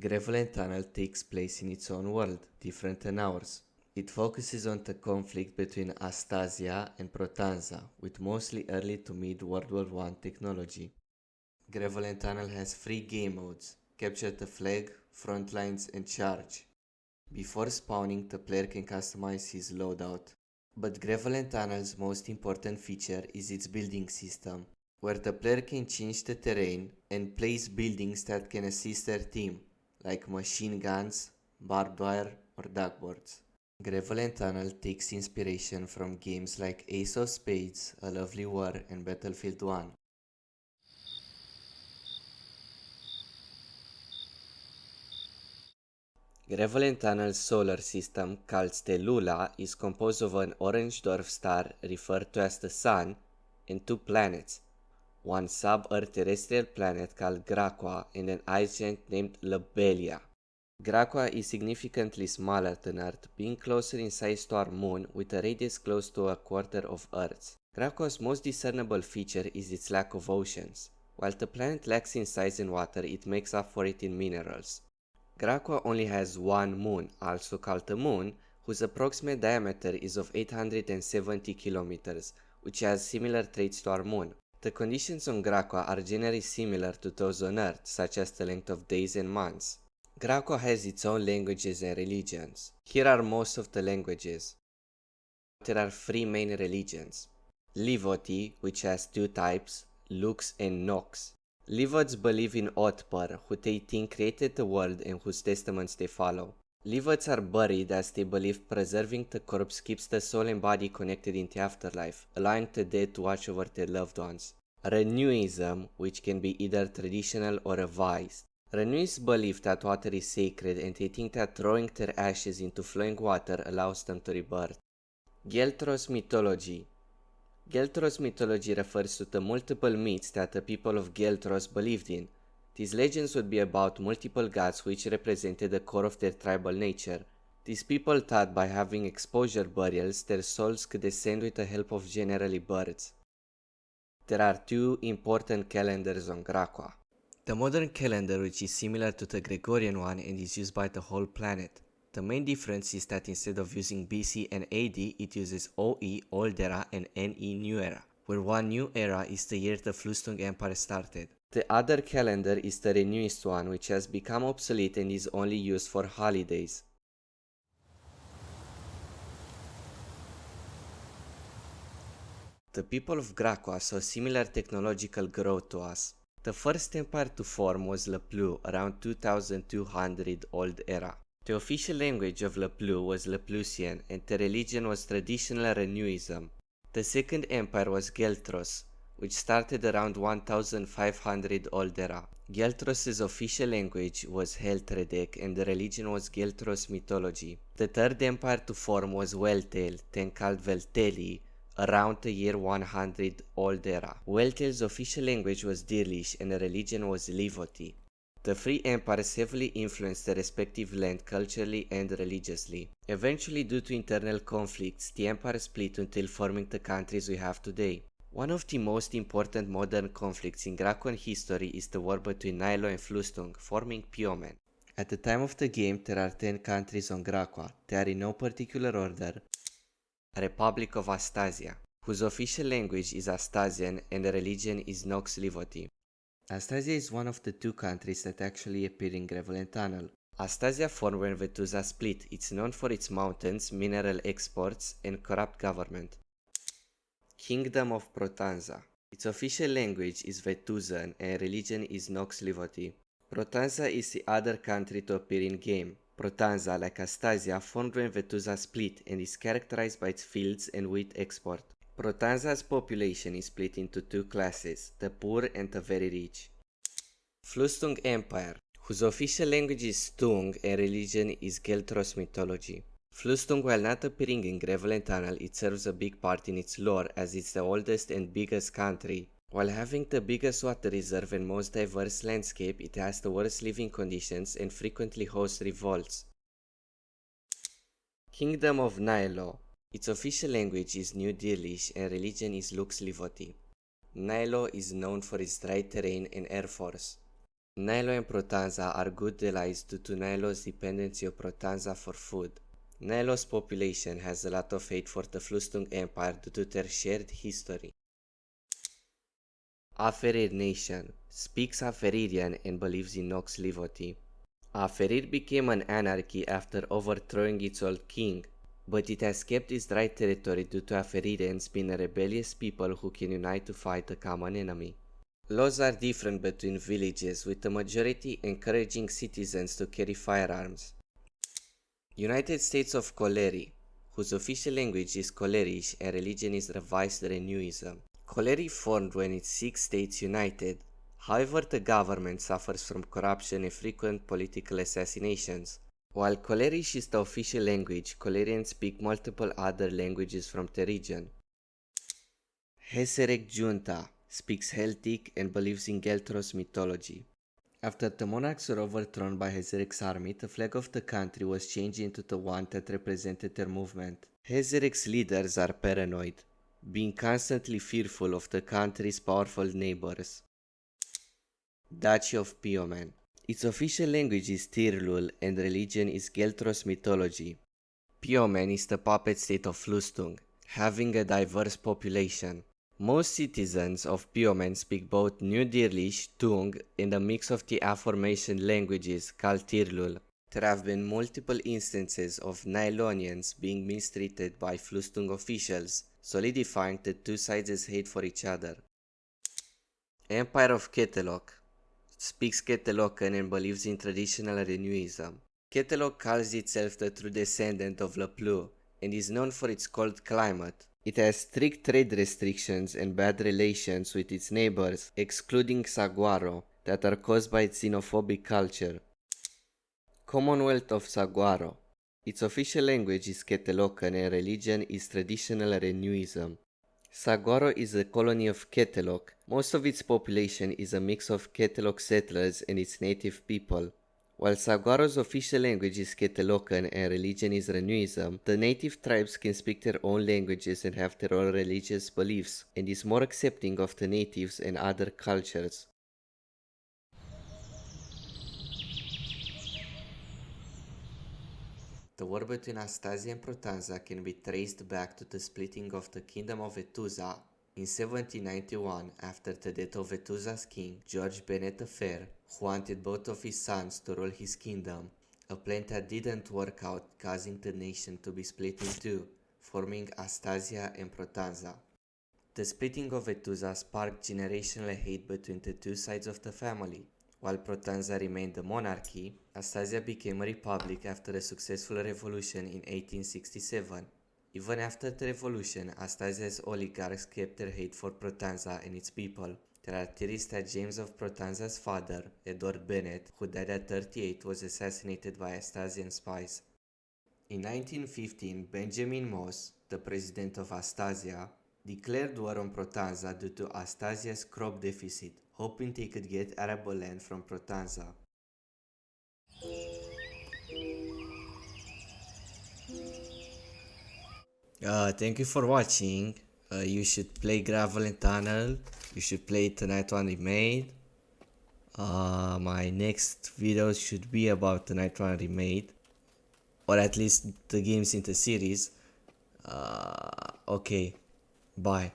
Graveland Tunnel takes place in its own world, different than ours. It focuses on the conflict between Astasia and Protanza, with mostly early to mid World War I technology. Graveland Tunnel has 3 game modes: Capture the Flag, Frontlines, and Charge. Before spawning, the player can customize his loadout. But Graveland Tunnel's most important feature is its building system, where the player can change the terrain and place buildings that can assist their team, like machine guns, barbed wire, or duckboards. Graveland Tunnel takes inspiration from games like Ace of Spades, A Lovely War, and Battlefield 1. Graveland Tunnel's solar system, called Stellula, is composed of an orange dwarf star referred to as the Sun and 2 planets, one sub-Earth terrestrial planet called Graqua and an ice giant named Lobelia. Graqua is significantly smaller than Earth, being closer in size to our Moon with a radius close to a quarter of Earth's. Graqua's most discernible feature is its lack of oceans. While the planet lacks in size and water, it makes up for it in minerals. Graqua only has one moon, also called the Moon, whose approximate diameter is of 870 kilometers, which has similar traits to our Moon. The conditions on Graqua are generally similar to those on Earth, such as the length of days and months. Graqua has its own languages and religions. Here are most of the languages. There are 3 main religions: Livoti, which has 2 types, Lux and Nox. Livots believe in Otpar, who they think created the world and whose testaments they follow. Livots are buried as they believe preserving the corpse keeps the soul and body connected in the afterlife, allowing the dead to watch over their loved ones. Renewism, which can be either traditional or revised. Renuists believe that water is sacred and they think that throwing their ashes into flowing water allows them to rebirth. Geltros mythology. Geltros mythology refers to the multiple myths that the people of Geltros believed in. These legends would be about multiple gods which represented the core of their tribal nature. These people thought by having exposure burials, their souls could descend with the help of generally birds. There are 2 important calendars on Graqua. The modern calendar, which is similar to the Gregorian one and is used by the whole planet. The main difference is that instead of using BC and AD, it uses OE, Old Era, and NE, New Era, where one new era is the year the Flustung Empire started. The other calendar is the Renewist one, which has become obsolete and is only used for holidays. The people of Graqua saw similar technological growth to us. The first empire to form was Leplu around 2200 Old Era. The official language of Leplu was Leplusian and the religion was traditional Renewism. The second empire was Geltros, which started around 1500 Old Era. Geltros' official language was Heltredek and the religion was Geltros mythology. The third empire to form was Weltel, then called Velteli, around the year 100 Old Era. Weltel's official language was Dirlish and the religion was Livoti. The 3 empires heavily influenced the respective land culturally and religiously. Eventually, due to internal conflicts, the empire split until forming the countries we have today. One of the most important modern conflicts in Graquan history is the war between Nilo and Flustung, forming Piomen. At the time of the game, there are 10 countries on Graqua. They are in no particular order. Republic of Astasia, whose official language is Astasian and the religion is Nox Livoti. Astasia is one of the 2 countries that actually appear in Graveland Tunnel. Astasia formed when Vetuza split. It's known for its mountains, mineral exports, and corrupt government. Kingdom of Protanza. Its official language is Vetuzan and religion is Nox Livoti. Protanza is the other country to appear in game. Protanza, like Astasia, formed when Vetuza split and is characterized by its fields and wheat export. Protanza's population is split into 2 classes, the poor and the very rich. Flustung Empire, whose official language is Stung and religion is Geltros mythology. Flustung, while not appearing in Graveland Tunnel, it serves a big part in its lore as it's the oldest and biggest country. While having the biggest water reserve and most diverse landscape, it has the worst living conditions and frequently hosts revolts. Kingdom of Nilo. Its official language is New Dirlish and religion is Lux Livoti. Nilo is known for its dry terrain and air force. Nilo and Protanza are good allies due to Nilo's dependency of Protanza for food. Nilo's population has a lot of hate for the Flustung Empire due to their shared history. Aferir Nation speaks Aferirian and believes in Nox Livoti. Aferir became an anarchy after overthrowing its old king, but it has kept its right territory due to Aferirians being a rebellious people who can unite to fight a common enemy. Laws are different between villages, with the majority encouraging citizens to carry firearms. United States of Coleri, whose official language is Colerish and religion is revised Renewism. Coleri formed when its 6 states united. However, the government suffers from corruption and frequent political assassinations. While Colerish is the official language, Colerians speak multiple other languages from the region. Hezerek Junta speaks Celtic and believes in Geltros mythology. After the monarchs were overthrown by Hezerek's army, the flag of the country was changed into the one that represented their movement. Hezerek's leaders are paranoid, being constantly fearful of the country's powerful neighbors. Duchy of Pioman. Its official language is Tirlul and religion is Geltros mythology. Pioman is the puppet state of Flustung, having a diverse population. Most citizens of Pioman speak both New Dirlish, Tung, and a mix of the aforementioned languages called Tirlul. There have been multiple instances of Nylonians being mistreated by Flustung officials, solidifying the two sides' hate for each other. Empire of Ketelok speaks Ketelokan and believes in traditional Renewism. Ketelok calls itself the true descendant of Laplu and is known for its cold climate. It has strict trade restrictions and bad relations with its neighbors, excluding Saguaro, that are caused by its xenophobic culture. Commonwealth of Saguaro. Its official language is Ketelokan and religion is traditional Renewism. Saguaro is a colony of Ketelok. Most of its population is a mix of Ketelok settlers and its native people. While Saguaro's official language is Ketelokan and religion is Renewism, the native tribes can speak their own languages and have their own religious beliefs, and is more accepting of the natives and other cultures. The war between Astasia and Protanza can be traced back to the splitting of the kingdom of Vetuza in 1791 after the death of Vetuza's king, George Bennett the Fair, who wanted both of his sons to rule his kingdom, a plan that didn't work out, causing the nation to be split in two, forming Astasia and Protanza. The splitting of Vetuza sparked generational hate between the two sides of the family. While Protanza remained a monarchy, Astasia became a republic after a successful revolution in 1867. Even after the revolution, Astasia's oligarchs kept their hate for Protanza and its people. There are theories that James of Protanza's father, Edward Bennett, who died at 38, was assassinated by Astasian spies. In 1915, Benjamin Moss, the president of Astasia, declared war on Protanza due to Astasia's crop deficit, hoping they could get arable land from Protanza. Thank you for watching. You should play Gravel and Tunnel. You should play Tonight One Remade. My next videos should be about Tonight One Remade, or at least the games in the series. Okay, bye.